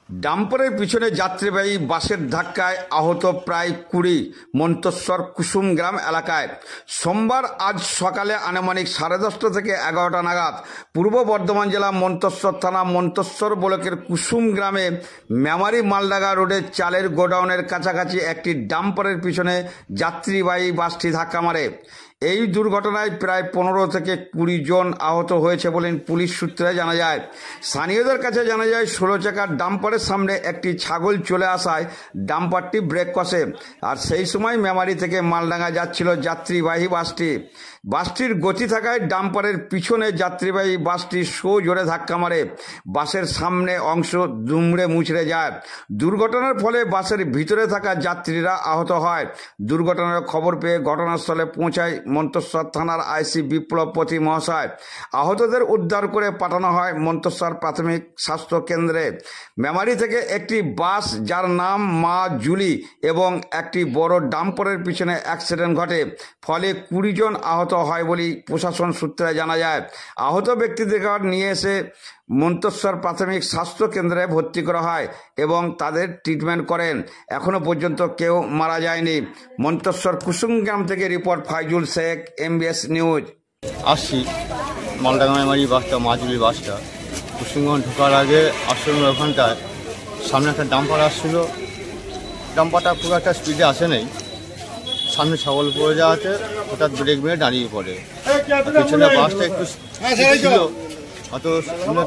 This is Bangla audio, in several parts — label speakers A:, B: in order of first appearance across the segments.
A: ডাম্পারের পিছনে যাত্রীবাহী বাসের ধাক্কায় আহত প্রায় 20 মন্তেশ্বর কুসুম গ্রাম এলাকায়। সোমবার আজ সকালে আনুমানিক 10:30 থেকে 11টা নাগাদ পূর্ব বর্ধমান জেলা মন্তেশ্বর থানা মন্তেশ্বর ব্লকের কুসুম গ্রামে মেমারি মালডাঙ্গা রোডে চালের গোডাউনের কাছাকাছি একটি ডাম্পারের পিছনে যাত্রীবাহী বাসটি ধাক্কা মারে। এই দুর্ঘটনায় প্রায় 15 থেকে 20 জন আহত হয়েছে বলে পুলিশ সূত্রে জানা যায়। স্থানীয়দের কাছে জানা যায় 16 চাকার ডাম্পারের সামনে একটি ছাগল চলে আসায় ডাম্পারটি ব্রেক কষে, আর সেই সময় মেমারি থেকে মালডাঙ্গা যাচ্ছিল যাত্রীবাহী বাসটি। বাসটির গতি থাকায় ডাম্পারের পিছনে যাত্রীবাহী বাসটি জোরে ধাক্কা মারে। বাসের সামনে অংশ দুমড়ে মুচড়ে যায়। দুর্ঘটনার ফলে বাসের ভিতরে থাকা যাত্রীরা আহত হয়। দুর্ঘটনার খবর পেয়ে ঘটনাস্থলে পৌঁছায় মন্তেশ্বর থানার আইসি বিপ্লবপতি মহাশয়। আহতদের উদ্ধার করে পাঠানো হয় মন্তেশ্বর প্রাথমিক স্বাস্থ্য কেন্দ্রে। মেমারি থেকে একটি বাস যার নাম মা জুলি এবং একটি বড় ডাম্পারের পিছনে অ্যাক্সিডেন্ট ঘটে, ফলে 20 জন আহত হয় বলে প্রশাসন সূত্রে জানা যায়। আহত ব্যক্তিদেরকে নিয়ে এসে মন্তেশ্বর প্রাথমিক স্বাস্থ্য কেন্দ্রে ভর্তি করা হয় এবং তাদের ট্রিটমেন্ট করেন। এখনো পর্যন্ত কেউ মারা যায়নি। মন্তেশ্বর কুসুম গ্রাম থেকে report Faizul Sheikh, MBS news.
B: আসছি মালডাঙ্গা মেমারি বাসটা, মাজুলি বাসটা কুসুমগঞ্জ ঢোকার আগে আশ্রমের ওখানটায় সামনে একটা ডাম্পার আসছিল। ডাম্পারটা খুব একটা স্পিডে আসে নেই, সামনে ছাগল পড়ে যাওয়াতে হঠাৎ ব্রেক মেরে দাঁড়িয়ে পড়ে। পিছনে বাসটা একটু ছিল, অত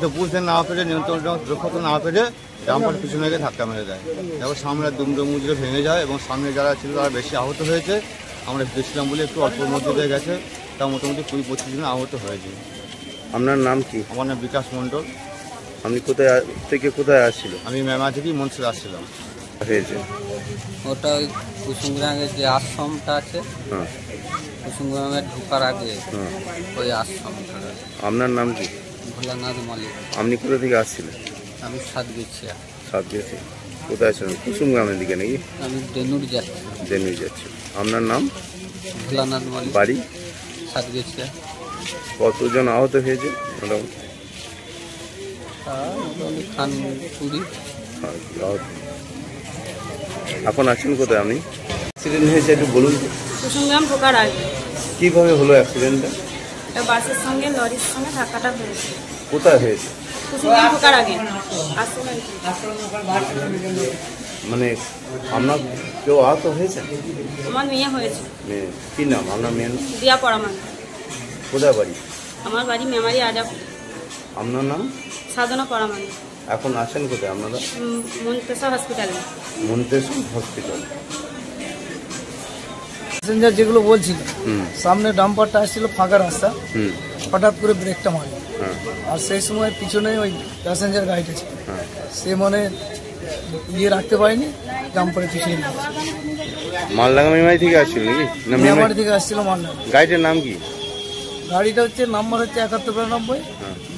B: তো বুঝতে না পেরে, নিয়ন্ত্রণ রক্ষা না পেরে ডাম্পার পিছনে গিয়ে ধাক্কা মেরে দেয়। দেখো সামনে দুমড়ে মুচড়ে ভেঙে যায় এবং সামনে যারা ছিল তারা বেশি আহত হয়েছে। আমরা দেখছিলাম বলে একটু অল্পর মধ্যে দিয়ে গেছে, তা মোটামুটি 20-25 জন আহত হয়েছে।
C: আপনার নাম কি?
B: আমার নাম বিকাশ মণ্ডল।
C: আপনি কোথায় থেকে কোথায় আসছিল?
B: আমি মেমা থেকেই মনসুর আসছিলাম।
C: হয়েছে
D: ওটা ওই কুসুমগ্রামের যে আশ্রমটা আছে, কুসুমগ্রামের ঢোকার আগে ওই আশ্রমটা।
C: আপনার নাম কি?
D: ভোলানাথ মালিক।
C: আপনি কোথা থেকে আসছিলেন?
D: আমি সাতগেছিয়া।
C: সাতগেছি কোথায় আছেন? কুসুম গ্রামের দিকে নাকি?
D: আমি ডেনুর যাচ্ছি।
C: ডেনুর যাচ্ছি। আপনার নাম?
D: ভোলানাথ মালিক।
C: বাড়ি?
D: সাতগেছিয়া।
C: কতজন আহত হয়েছে? মোটামুটি
D: খান 20।
C: এখন আছেন কোথায় আপনি? অ্যাক্সিডেন্ট হয়েছে একটু বলুন।
E: কুসুমগ্রাম ঢোকার আগে।
C: কিভাবে হলো অ্যাক্সিডেন্টটা?
E: বাসের সঙ্গে লরির সঙ্গে ধাক্কাটা হয়েছে।
C: কোথায় হয়েছে?
E: কুসুমগ্রাম ঢোকার আগে।
C: মানে আপনার কেউ আহত হয়েছে?
E: আমার মেয়ে হয়েছে।
C: মেয়ে কি নাম আপনার মেয়ের?
E: দিয়া পরামান।
C: কোথায় বাড়ি?
E: আমার বাড়ি মেমারি আজাব।
C: আপনার নাম?
E: সাধনা পরামান।
C: এখন আছেন কোথায় আপনারা?
E: মন্তেশ্বর হসপিটালে।
C: মন্তেশ্বর হসপিটাল।
F: প্যাসেঞ্জার যেগুলো বলছিল, সামনে ডাম্পারটা আসছিল ফাঁকা রাস্তা, হঠাৎ করে ব্রেকটা মারে, আর সেই সময় পিছনে ওই প্যাসেঞ্জার গাড়িটা ছিল, সে মানে ইয়ে রাখতে পারেনি, ডাম্পারের পিছনে।
C: মালডাঙ্গা মেমারি থেকে আসছিল নাকি?
F: মেমারি থেকে আসছিল মালডাঙ্গা।
C: গাড়িটার নাম কি?
F: গাড়িটা হচ্ছে নাম্বার হচ্ছে 7192,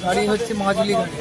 F: গাড়ি হচ্ছে মাজুলি গাড়ি।